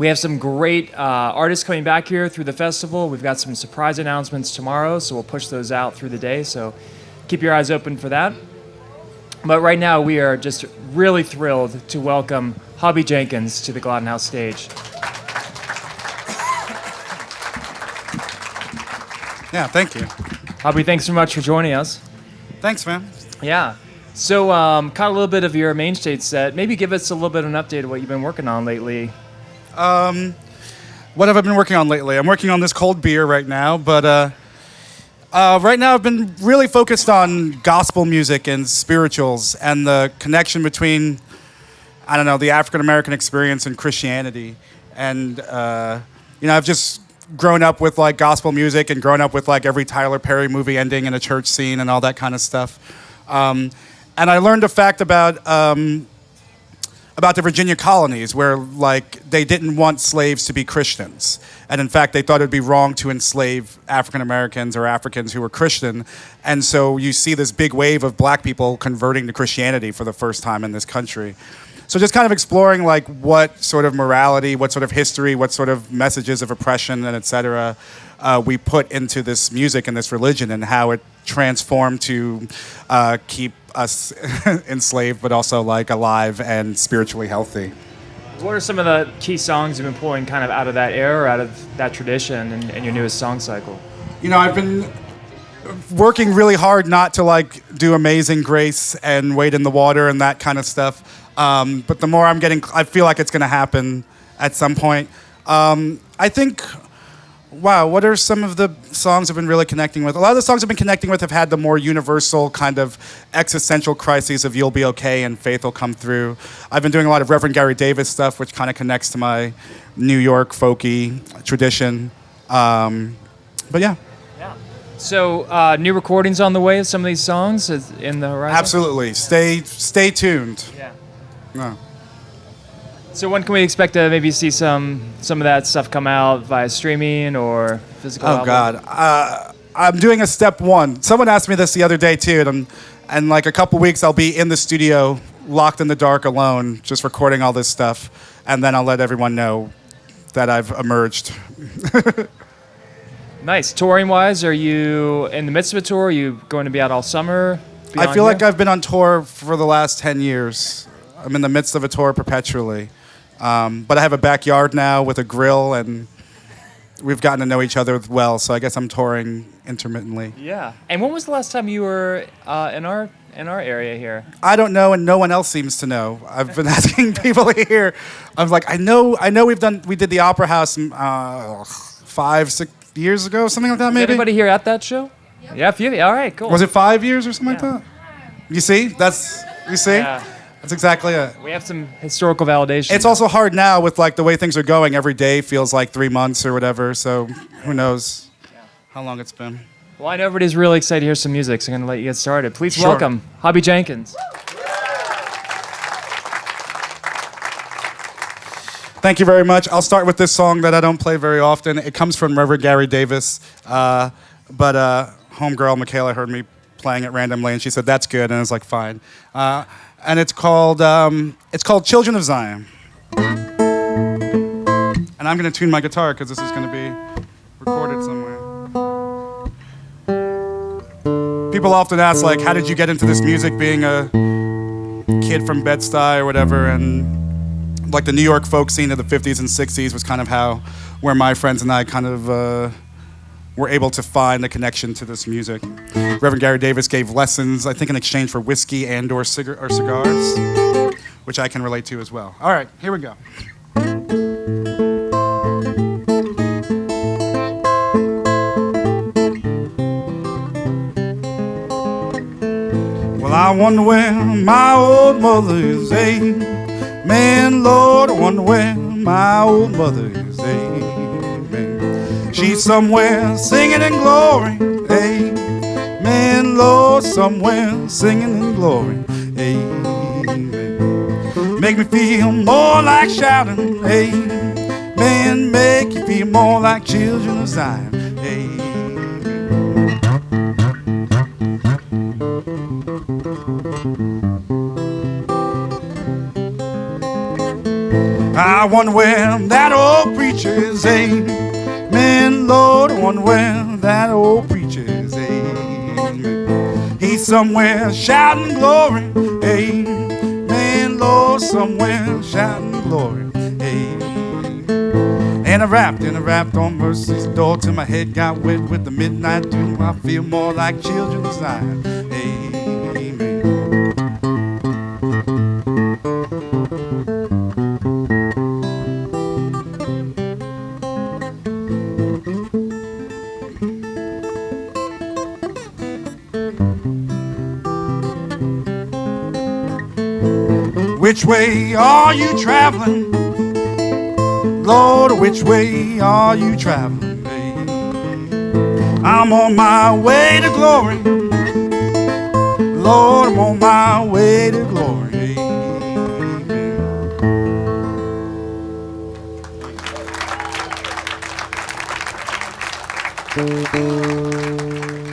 We have some great artists coming back here through the festival. We've got some surprise announcements tomorrow, so we'll push those out through the day. So keep your eyes open for that. But right now, we are just really thrilled to welcome Hubby Jenkins to the Gladden House stage. Yeah, thank you. Hubby, thanks so much for joining us. Thanks, man. Yeah. So, caught a little bit of your main stage set. Maybe give us a little bit of an update of what you've been working on lately. What have I been working on lately? I'm working on this cold beer right now, but right now I've been really focused on gospel music and spirituals and the connection between, I don't know, the African American experience and Christianity. And, I've just grown up with like gospel music and grown up with like every Tyler Perry movie ending in a church scene and all that kind of stuff. And I learned a fact about the Virginia colonies where like they didn't want slaves to be Christians. And in fact, they thought it'd be wrong to enslave African Americans or Africans who were Christian. And so you see this big wave of black people converting to Christianity for the first time in this country. So just kind of exploring like what sort of morality, what sort of history, what sort of messages of oppression and et cetera we put into this music and this religion and how it transformed to keep us enslaved, but also like alive and spiritually healthy. What are some of the key songs you've been pulling kind of out of that era, out of that tradition in your newest song cycle? I've been working really hard not to like do Amazing Grace and Wade in the Water and that kind of stuff. But the more I feel like it's going to happen at some point. I think, wow, what are some of the songs I've been really connecting with? A lot of the songs I've been connecting with have had the more universal kind of existential crises of You'll Be Okay and Faith Will Come Through. I've been doing a lot of Reverend Gary Davis stuff, which kind of connects to my New York folky tradition. But yeah. So, new recordings on the way of some of these songs in the horizon? Absolutely. Stay tuned. Yeah. No. So when can we expect to maybe see some of that stuff come out via streaming or physical album? God. I'm doing a step one. Someone asked me this the other day too, and like a couple weeks I'll be in the studio, locked in the dark alone, just recording all this stuff, and then I'll let everyone know that I've emerged. Nice. Touring-wise, are you in the midst of a tour? Are you going to be out all summer? I feel like I've been on tour for the last 10 years. I'm in the midst of a tour perpetually. But I have a backyard now with a grill, and we've gotten to know each other well, so I guess I'm touring intermittently. Yeah. And when was the last time you were in our area here? I don't know, and no one else seems to know. I've been asking people here. I was like, I know we did the Opera House 5-6 years ago, something like that, maybe? Is anybody here at that show? Yep. Yeah, a few. All right, cool. Was it 5 years or something like that? You see? You see? Yeah. That's exactly it. We have some historical validation. It's also hard now with like the way things are going. Every day feels like 3 months or whatever, so who knows how long it's been. Well, I know everybody's really excited to hear some music, so I'm going to let you get started. Please Sure. welcome Hubby Jenkins. Thank you very much. I'll start with this song that I don't play very often. It comes from Reverend Gary Davis, but homegirl Michaela heard me playing it randomly, and she said, that's good, and I was like, fine. And it's called Children of Zion. And I'm going to tune my guitar because this is going to be recorded somewhere. People often ask, like, how did you get into this music being a kid from Bed-Stuy or whatever, and like the New York folk scene of the 50s and 60s was kind of where my friends and I kind of were able to find a connection to this music. Reverend Gary Davis gave lessons, I think in exchange for whiskey or cigars, which I can relate to as well. All right, here we go. Well, I wonder where my old mother is, man, Lord, I wonder where my old mother is, amen. She's somewhere singing in glory, amen, Lord, somewhere singing in glory, amen. Make me feel more like shouting, amen, make you feel more like children of Zion, amen. I wonder where that old preacher is, amen, Lord. I wonder where that old preacher is, amen. He's somewhere shouting glory, amen, Lord. Somewhere shouting glory, amen. And I rapped on mercy's door till my head got wet with the midnight dew. I feel more like children of Zion, amen. Which way are you traveling? Lord, which way are you traveling, babe? I'm on my way to glory. Lord, I'm on my way to glory.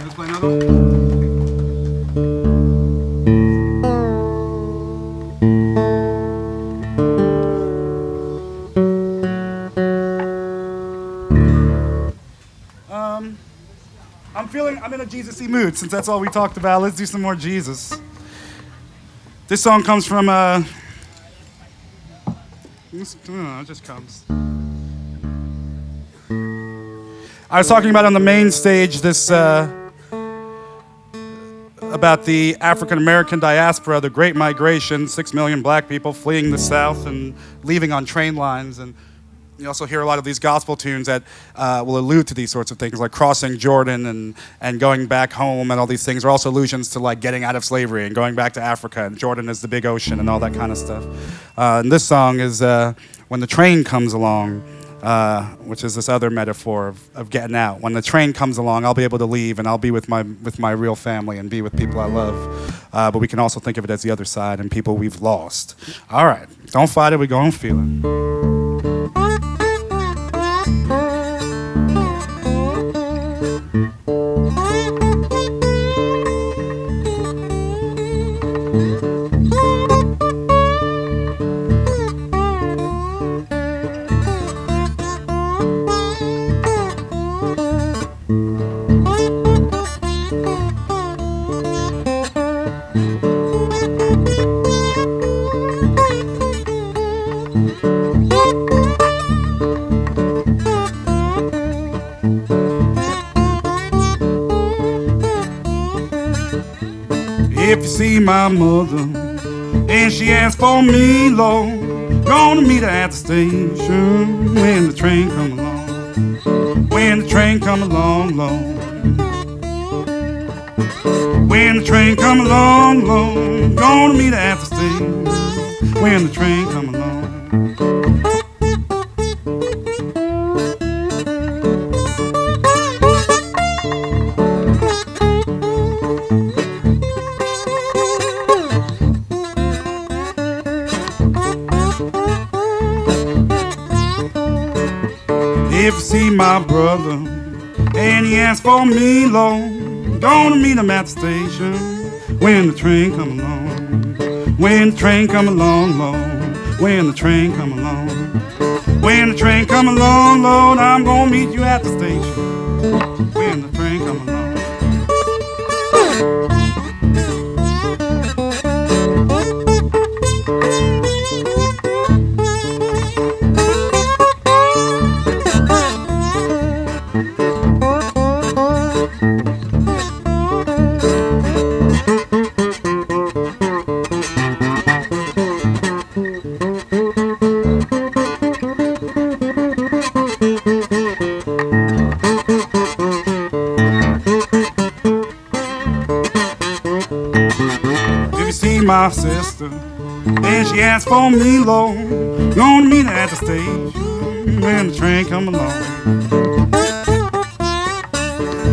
Let's play another one. I'm in a Jesus-y mood since that's all we talked about. Let's do some more Jesus. This song comes from, it just comes. I was talking about on the main stage this, about the African-American diaspora, the Great Migration, 6 million black people fleeing the South and leaving on train lines. And you also hear a lot of these gospel tunes that will allude to these sorts of things, like crossing Jordan and going back home, and all these things are also allusions to like getting out of slavery and going back to Africa, and Jordan is the big ocean and all that kind of stuff. And this song is When the Train Comes Along, which is this other metaphor of getting out. When the train comes along, I'll be able to leave and I'll be with my real family and be with people I love. But we can also think of it as the other side and people we've lost. All right, don't fight it, we're going to feel it. If you see my mother and she asks for me, Lord, gonna meet her at the station when the train come along. When the train come along, Lord. When the train come along, Lord, gonna meet her at the station when the train come along. If you see my brother and he asks for me, Lord, gonna meet him at the station when the train come along. When the train come along, Lord. When the train come along. When the train come along, Lord, I'm gonna meet you at the station when the train come along. My sister, and she asked for me, Lord, gonna meet her at the station when the train come along.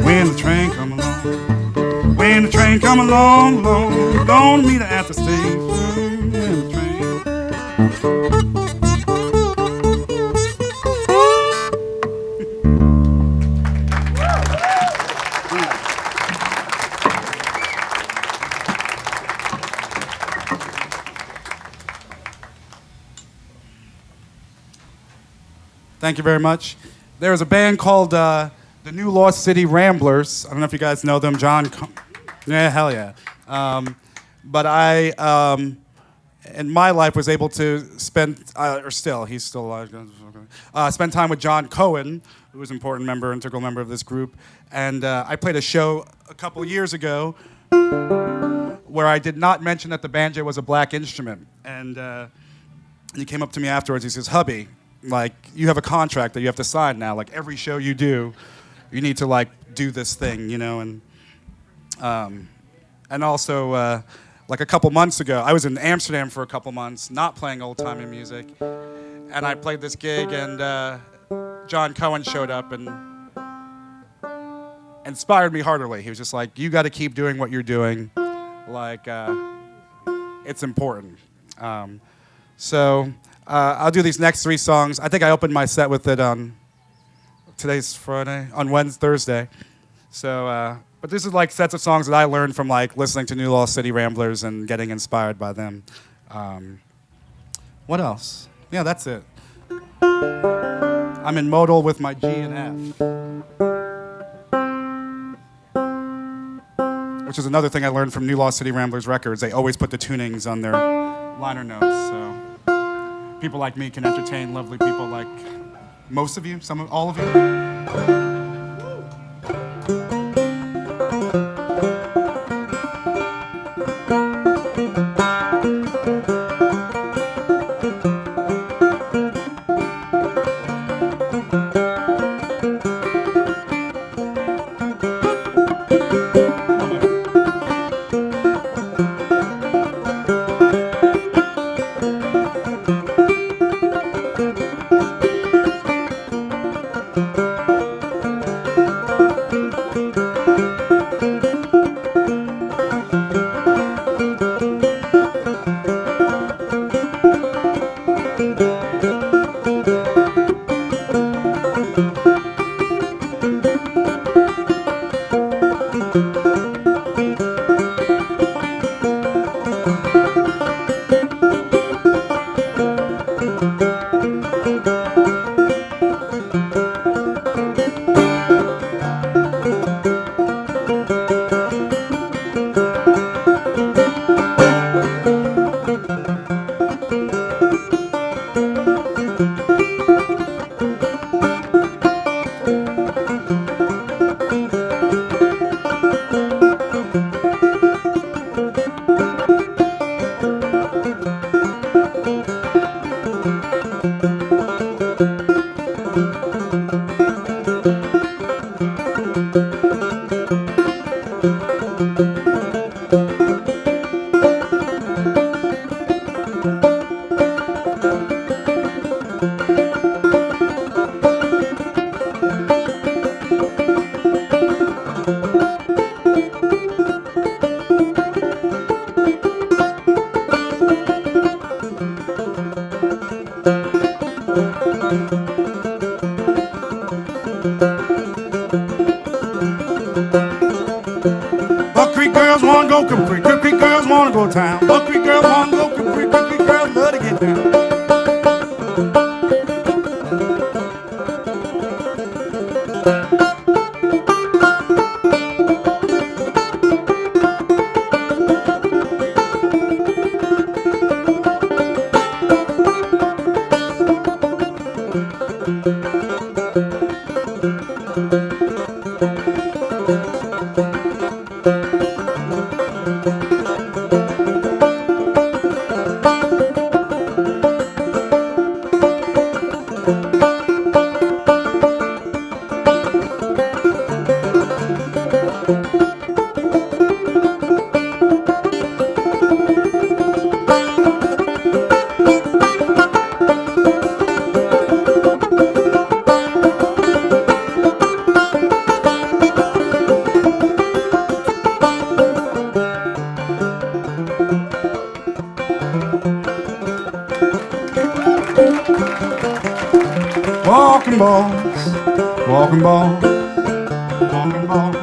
When the train come along. When the train come along, Lord, gonna meet her at the station when the train. Thank you very much. There was a band called the New Lost City Ramblers. I don't know if you guys know them. Yeah, hell yeah. But I, in my life, was able to spend, he's still alive, spend time with John Cohen, who was an important member, integral member of this group. And I played a show a couple years ago where I did not mention that the banjo was a black instrument. And he came up to me afterwards, he says, Hubby, like, you have a contract that you have to sign now. Like, every show you do, you need to, like, do this thing, you know? And also, like a couple months ago, I was in Amsterdam for a couple months, not playing old-timey music. And I played this gig, and John Cohen showed up and inspired me heartily. He was just like, you got to keep doing what you're doing. Like, it's important. So I'll do these next 3 songs. I think I opened my set with it on, today's Friday, on Thursday. So, but this is like sets of songs that I learned from like listening to New Lost City Ramblers and getting inspired by them. What else? Yeah, that's it. I'm in modal with my G and F. Which is another thing I learned from New Lost City Ramblers records. They always put the tunings on their liner notes, so people like me can entertain lovely people like most of you, all of you. Creek girls wanna go town. Buck Creek girls wanna go Capri. Creek girls love to get down. Walkin Boss, Walkin Boss, Walkin Boss.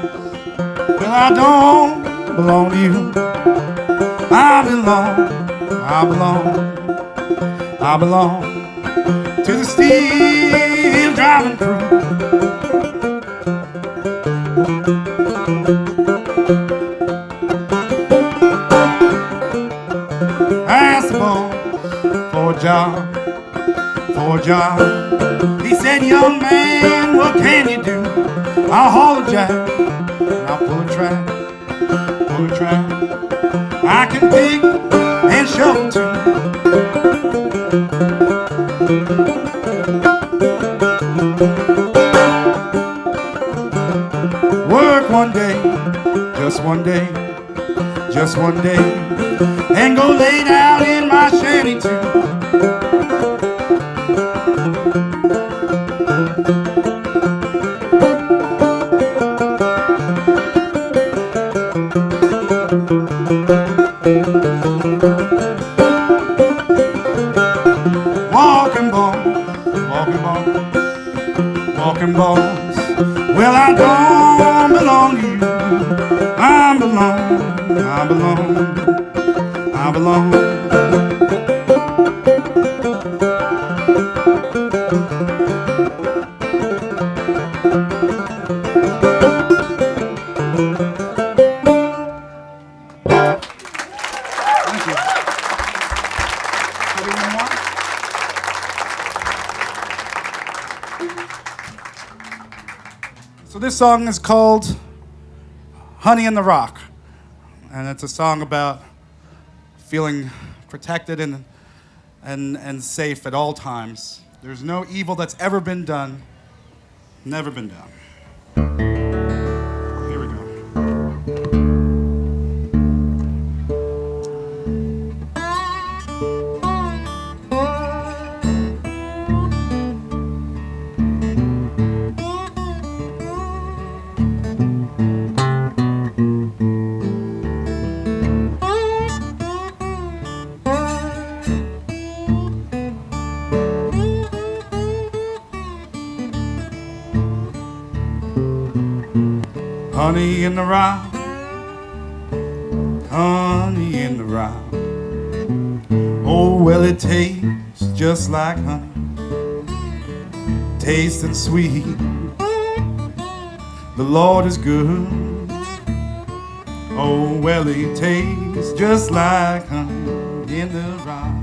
Well, I don't belong to you. I belong to the steam. cabin crew. Asked the boss for a job, for a job. He said, young man, what can you do? I'll haul a jack, and I'll pull a track, pull a track. I can dig and shovel too. Work one day, just one day, just one day, and go lay down in my shanty too. Walkin Boss, Walkin Boss, Walkin Boss. Well, I don't belong to you. I belong. Thank you. Anyone more? So this song is called Honey in the Rock, and it's a song about feeling protected and safe at all times. There's no evil that's ever been done, never been done. Here we go. Honey in the rock, honey in the rock. Oh, well, it tastes just like honey, tasting sweet. The Lord is good. Oh, well, it tastes just like honey in the rock.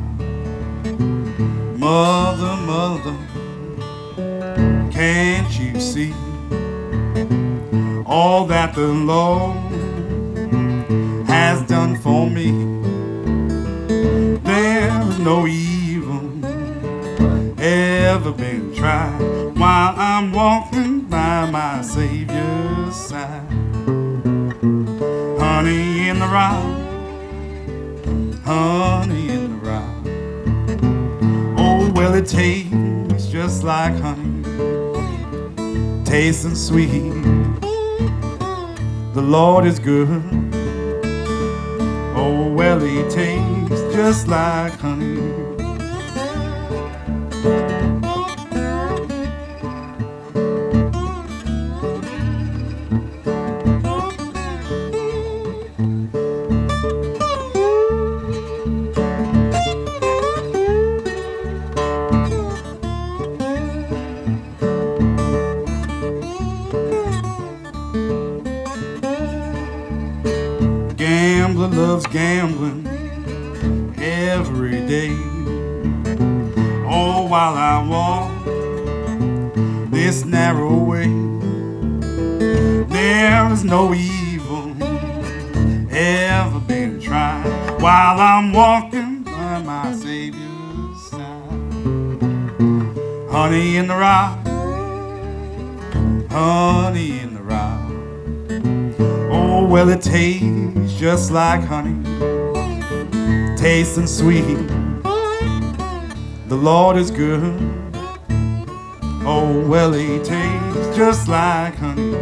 Mother, mother, can't you see all that the Lord has done for me? There's no evil ever been tried while I'm walking by my Savior's side. Honey in the rock, honey in the rock. Oh, well, it tastes just like honey, tasting sweet. The Lord is good. Oh, well, he tastes just like honey. Gambler loves gambling every day. Oh, while I walk this narrow way, there is no evil ever been tried while I'm walking by my Savior's side. Honey in the rock, honey in the rock. Oh, well, it tastes just like honey, tasting sweet. The Lord is good. Oh, well, he tastes just like honey.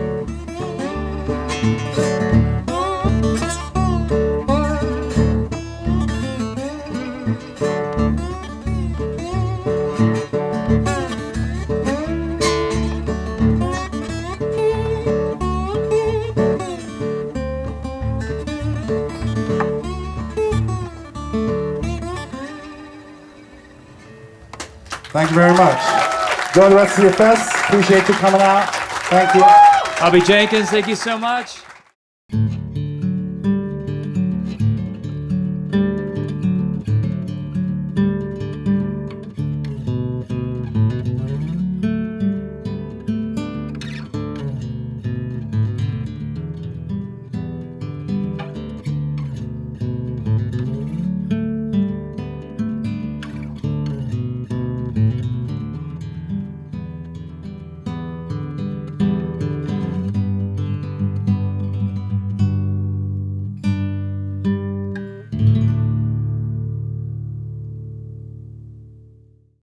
Thank you very much. Enjoy the rest of your fest. Appreciate you coming out. Thank you. Hubby Jenkins, thank you so much.